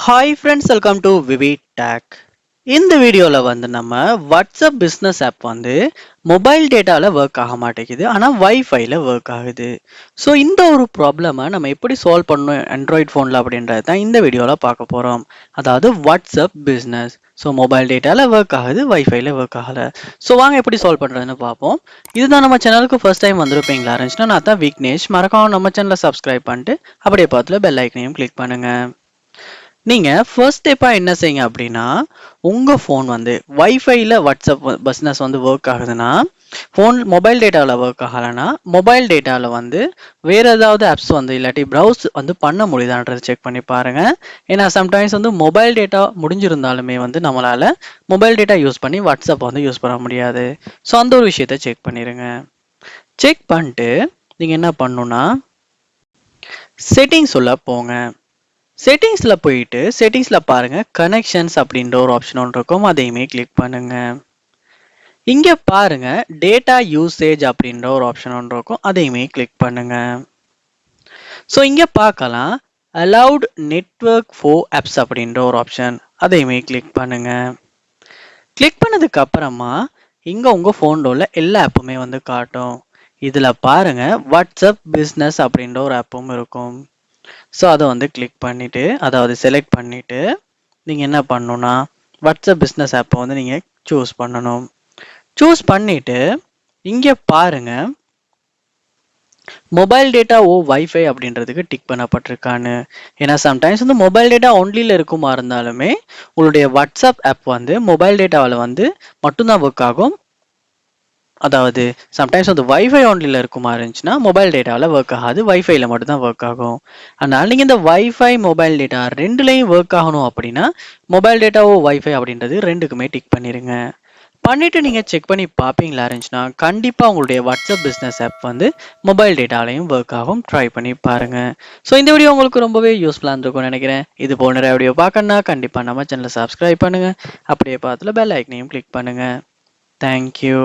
Hi friends, welcome to V V tech. இந்த வீடியோவில் வந்து நம்ம வாட்ஸ்அப் பிஸ்னஸ் ஆப் வந்து மொபைல் டேட்டாவில் ஒர்க் ஆக மாட்டேங்குது, ஆனால் வைஃபைல ஒர்க் ஆகுது. ஸோ இந்த ஒரு ப்ராப்ளமை நம்ம எப்படி சால்வ் பண்ணணும் ஆண்ட்ராய்ட் ஃபோனில் அப்படின்றது தான் இந்த வீடியோவில் பார்க்க போகிறோம். அதாவது வாட்ஸ்அப் பிஸ்னஸ். ஸோ மொபைல் டேட்டாவில் ஒர்க் ஆகுது, வைஃபைல ஒர்க் ஆகலை. ஸோ வாங்க எப்படி சால்வ் பண்ணுறதுன்னு பார்ப்போம். இதுதான் நம்ம சேனலுக்கு ஃபர்ஸ்ட் டைம் வந்திருப்பீங்களா இருந்துச்சுன்னா, நான் தான் விக்னேஷ். மறக்காம நம்ம சேனலை சப்ஸ்கிரைப் பண்ணிட்டு அப்படியே பார்த்துல பெல் ஐக்கனையும் கிளிக் பண்ணுங்கள். நீங்க ஃபர்ஸ்ட் ஸ்டெப்பா என்ன செய்யுங்க அப்படின்னா, உங்க ஃபோன் வந்து வைஃபைல வாட்ஸ்அப் பிஸ்னஸ் வந்து ஒர்க் ஆகுதுன்னா, மொபைல் டேட்டாவில் ஒர்க் ஆகலைன்னா, மொபைல் டேட்டாவில் வந்து வேற ஏதாவது ஆப்ஸ் வந்து இல்லாட்டி ப்ரௌஸ் வந்து பண்ண முடியுதான்றதை செக் பண்ணி பாருங்க. ஏன்னா சம்டைம்ஸ் வந்து மொபைல் டேட்டா முடிஞ்சிருந்தாலுமே வந்து நம்மளால மொபைல் டேட்டா யூஸ் பண்ணி வாட்ஸ்அப் வந்து யூஸ் பண்ண முடியாது. ஸோ அந்த ஒரு விஷயத்த செக் பண்ணிடுங்க. செக் பண்ணிட்டு நீங்க என்ன பண்ணணும்னா, செட்டிங்ஸ் உள்ள போங்க. செட்டிங்ஸில் போயிட்டு செட்டிங்ஸில் பாருங்கள், கனெக்ஷன்ஸ் அப்படின்ற ஒரு ஆப்ஷன் ஒன்று இருக்கும், அதையுமே கிளிக் பண்ணுங்க. இங்கே பாருங்க, டேட்டா யூசேஜ் அப்படின்ற ஒரு ஆப்ஷன் ஒன்று இருக்கும், அதையுமே கிளிக் பண்ணுங்க. ஸோ இங்கே பார்க்கலாம், அலவுட் நெட்வொர்க் ஃபோர் ஆப்ஸ் அப்படின்ற ஒரு ஆப்ஷன், அதையுமே கிளிக் பண்ணுங்க. கிளிக் பண்ணதுக்கு அப்புறமா இங்கே உங்கள் ஃபோனில் உள்ள எல்லா ஆப்புமே வந்து காட்டும். இதில் பாருங்க, வாட்ஸ்அப் பிஸ்னஸ் அப்படின்ற ஒரு ஆப்பும் இருக்கும். ஸோ அதை வந்து கிளிக் பண்ணிவிட்டு, அதாவது செலக்ட் பண்ணிவிட்டு நீங்கள் என்ன பண்ணணும்னா, வாட்ஸ்அப் பிஸ்னஸ் ஆப்பை வந்து நீங்கள் சூஸ் பண்ணணும். சூஸ் பண்ணிவிட்டு இங்கே பாருங்கள், மொபைல் டேட்டா வைஃபை அப்படின்றதுக்கு டிக் பண்ணப்பட்டிருக்கான்னு. ஏன்னா சம்டைம்ஸ் வந்து மொபைல் டேட்டா ஒன்லியில் இருக்குமா இருந்தாலுமே உங்களுடைய வாட்ஸ்அப் ஆப் வந்து மொபைல் டேட்டாவில் வந்து மட்டும்தான் ஒர்க் ஆகும். அதாவது சம்டைம்ஸ் வந்து வைஃபை ஒன்லியில் இருக்குமா இருந்துச்சுன்னா மொபைல் டேட்டாவில் ஒர்க் ஆகாது, வைஃபைல மட்டும்தான் ஒர்க் ஆகும். அதனால் நீங்கள் இந்த வைஃபை மொபைல் டேட்டா ரெண்டுலேயும் ஒர்க் ஆகணும் அப்படின்னா மொபைல் டேட்டாவோ வைஃபை அப்படின்றது ரெண்டுக்குமே டிக் பண்ணிடுங்க. பண்ணிவிட்டு நீங்கள் செக் பண்ணி பார்ப்பீங்களா இருந்துச்சுன்னா கண்டிப்பாக உங்களுடைய வாட்ஸ்அப் பிஸ்னஸ் ஆப் வந்து மொபைல் டேட்டாலையும் ஒர்க் ஆகும். ட்ரை பண்ணி பாருங்கள். ஸோ இந்த வீடியோ உங்களுக்கு ரொம்பவே யூஸ்ஃபுல்லாக இருந்திருக்கும்னு நினைக்கிறேன். இது போல் நிறைய வீடியோ பார்க்கணுன்னா கண்டிப்பாக நம்ம சேனலை சப்ஸ்கிரைப் பண்ணுங்கள். அப்படியே பார்த்துல பெல் ஐக்கனையும் கிளிக் பண்ணுங்கள். தேங்க்யூ.